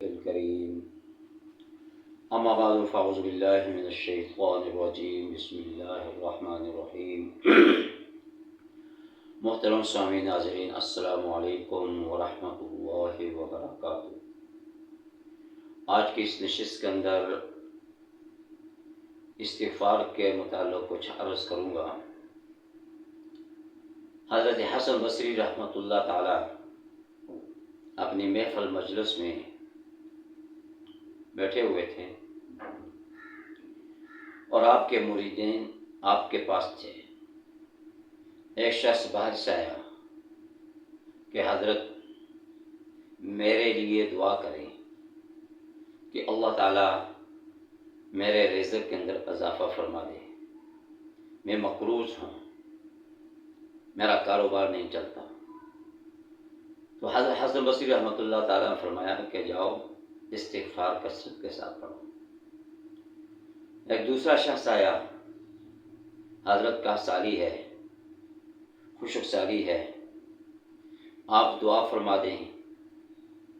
الكريم اما بعد فاعوذ باللہ من الشیطان الرجیم بسم اللہ الرحمن الرحیم محترم سامعین ناظرین السلام علیکم ورحمۃ اللہ وبرکاتہ۔ آج کی اس نشست کے اندر استغفار کے متعلق کچھ عرض کروں گا۔ حضرت حسن بصری رحمۃ اللہ تعالی اپنی محفل مجلس میں بیٹھے ہوئے تھے اور آپ کے مریدین آپ کے پاس تھے۔ ایک شخص باہر سے آیا کہ حضرت میرے لیے دعا کریں کہ اللہ تعالیٰ میرے رزق کے اندر اضافہ فرما دے، میں مقروض ہوں، میرا کاروبار نہیں چلتا۔ تو حضرت حسن بصری رحمۃ اللہ تعالیٰ نے فرمایا کہ جاؤ استغفار کثرت کے ساتھ پڑھو۔ ایک دوسرا شخص آیا، حضرت کا سالی ہے، خشک سالی ہے، آپ دعا فرما دیں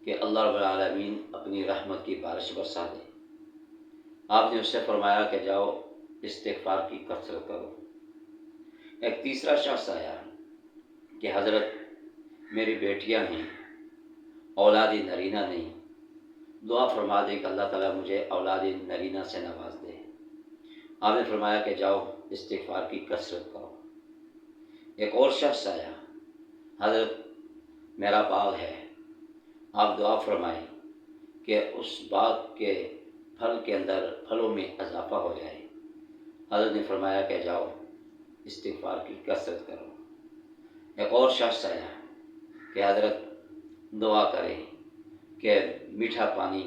کہ اللہ رب العالمین اپنی رحمت کی بارش برسا دے۔ آپ نے اس سے فرمایا کہ جاؤ استغفار کی کثرت کرو۔ ایک تیسرا شخص آیا کہ حضرت میری بیٹیاں ہیں، اولاد نرینہ نہیں، دعا فرما دیں کہ اللہ تعالیٰ مجھے اولاد نرینہ سے نواز دے۔ آپ نے فرمایا کہ جاؤ استغفار کی کثرت کرو۔ ایک اور شخص آیا، حضرت میرا باغ ہے، آپ دعا فرمائیں کہ اس باغ کے پھل کے اندر پھلوں میں اضافہ ہو جائے۔ حضرت نے فرمایا کہ جاؤ استغفار کی کثرت کرو۔ ایک اور شخص آیا کہ حضرت دعا کریں کہ میٹھا پانی،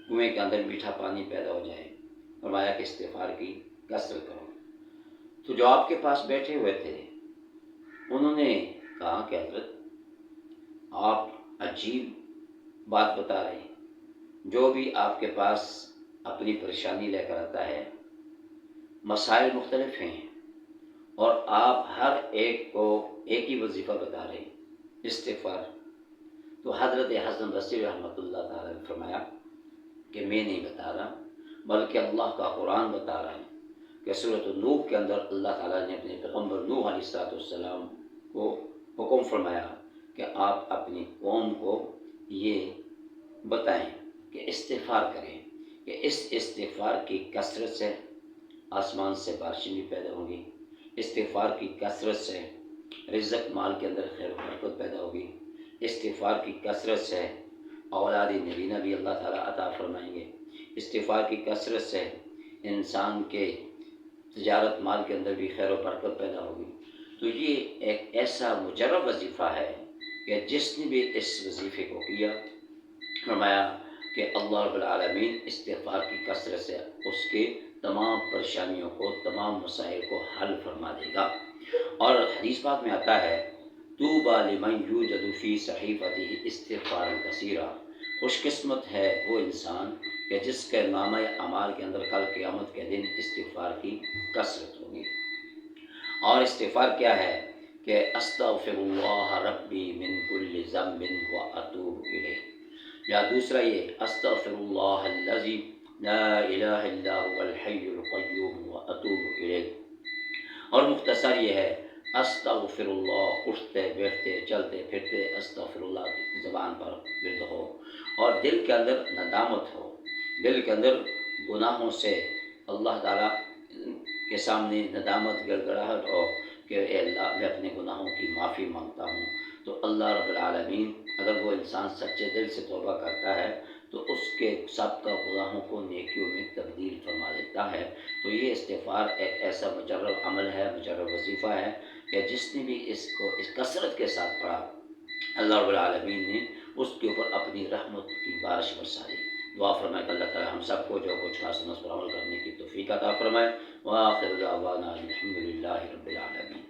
کنویں کے اندر میٹھا پانی پیدا ہو جائے۔ فرمایا کہ استغفار کی کثرت کرو۔ تو جو آپ کے پاس بیٹھے ہوئے تھے انہوں نے کہا کہ حضرت آپ عجیب بات بتا رہے ہیں، جو بھی آپ کے پاس اپنی پریشانی لے کر آتا ہے، مسائل مختلف ہیں اور آپ ہر ایک کو ایک ہی وظیفہ بتا رہے ہیں، استغفار۔ تو حضرت حسن بصری رحمۃ اللہ تعالیٰ نے فرمایا کہ میں نہیں بتا رہا، بلکہ اللہ کا قرآن بتا رہا ہے کہ سورۃ نوح کے اندر اللہ تعالیٰ نے اپنے پیغمبر نوح علیہ السلام کو حکم فرمایا کہ آپ اپنی قوم کو یہ بتائیں کہ استغفار کریں، کہ اس استغفار کی کثرت سے آسمان سے بارشیں بھی پیدا ہوں گی، استغفار کی کثرت سے رزق مال کے اندر خیر و برکت پیدا ہوگی، استغفار کی کثرت سے اولاد نرینہ بھی اللہ تعالیٰ عطا فرمائیں گے، استغفار کی کثرت سے انسان کے تجارت مال کے اندر بھی خیر و برکت پیدا ہوگی۔ تو یہ ایک ایسا مجرب وظیفہ ہے کہ جس نے بھی اس وظیفے کو کیا، فرمایا کہ اللہ رب العالمین استغفار کی کثرت سے اس کے تمام پریشانیوں کو، تمام مسائل کو حل فرما دے گا۔ اور حدیث پاک میں آتا ہے طوبی لمن یوجد فی صحیفتہ استغفارا کثیرا، خوش قسمت ہے وہ انسان کہ جس کے نامہ اعمال کے اندر کل قیامت کے دن استغفار کی کثرت ہوگی۔ اور استغفار کیا ہے کہ استغفر اللہ ربی من کل ذنب واتوب الیہ، یا دوسرا یہ استغفر اللہ الذی لا الہ الا هو الحی القیوم واتوب الیہ۔ اور مختصر یہ ہے استغفر اللہ، اٹھتے بیٹھتے چلتے پھرتے استغفر اللہ کی زبان پر ورد ہو، اور دل کے اندر ندامت ہو، دل کے اندر گناہوں سے اللہ تعالیٰ کے سامنے ندامت گڑگڑاہٹ ہو کہ اے اللہ میں اپنے گناہوں کی معافی مانگتا ہوں۔ تو اللہ رب العالمین اگر وہ انسان سچے دل سے توبہ کرتا ہے تو اس کے سب کا گناہوں کو نیکیوں میں تبدیل فرما دیتا ہے۔ تو یہ استغفار ایک ایسا مجرب عمل ہے، مجرب وظیفہ ہے کہ جس نے بھی اس کو اس کثرت کے ساتھ پڑھا، اللہ رب العالمین نے اس کے اوپر اپنی رحمت کی بارش برسا دی۔ دعا فرمائے کہ اللہ تعالیٰ ہم سب کو جو کچھ حاصل اس پر عمل کرنے کی توفیق عطا فرمائے۔ وآخر دعوانا الحمد للہ رب العالمین۔